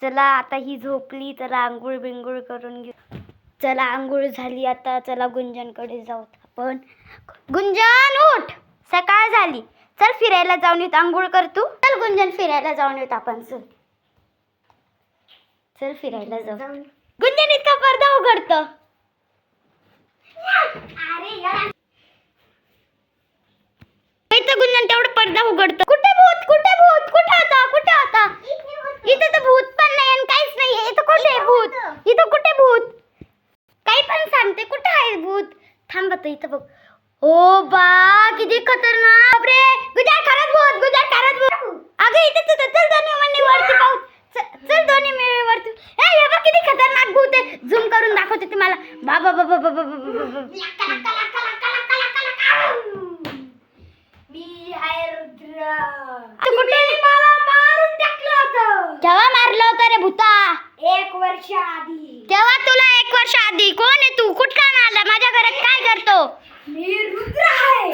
चला आता ही झोपली, चला आंघोळ बिंघोळ करून घेऊ. चला आंघोळ झाली आता, चला गुंजनकडे जाऊ आपण. गुंजन उठ, सकाळ झाली. चल फिरायला जाऊन येऊ. आंघोळ कर तू. चल गुंजन फिरायला जाऊन येऊ आपण. चल चल फिरायला जाऊ. गुंजन इतका पडदा उघडतो. गुंजन तेवढं पडदा उघडतो. कुठे भूत, कुठे भूत, कुठे होता, कुठे होता? इथं तर भूत पण नाही आणि काहीच नाही. इथं कुठे भूत, इथं कुठे भूत? काही पण सांगते, कुठे आहे भूत? थांब आता इथं बघ. ओ बा किती खतरनाक. बापरे गुजर खरंच भूत, गुजर खरंच भूत. अगं इथे तर चल दोन्ही मंडी वरती पाहू. चल दोन्ही मिळे वरती. हे बघ किती खतरनाक भूत आहे. झूम करून दाखवते तुम्हाला. बाबा बाबा बाबा बाबा. मी आहे रुद्र. तू कुठे? मला मारून टाकलं होतं. केव्हा मारलं होतं रे भूता? 1 वर्ष आधी. तेव्हा तुला 1 वर्ष आधी? कोण आहे तू? कुठं आला? माझ्या घरात काय करतो? मी रुद्र आहे.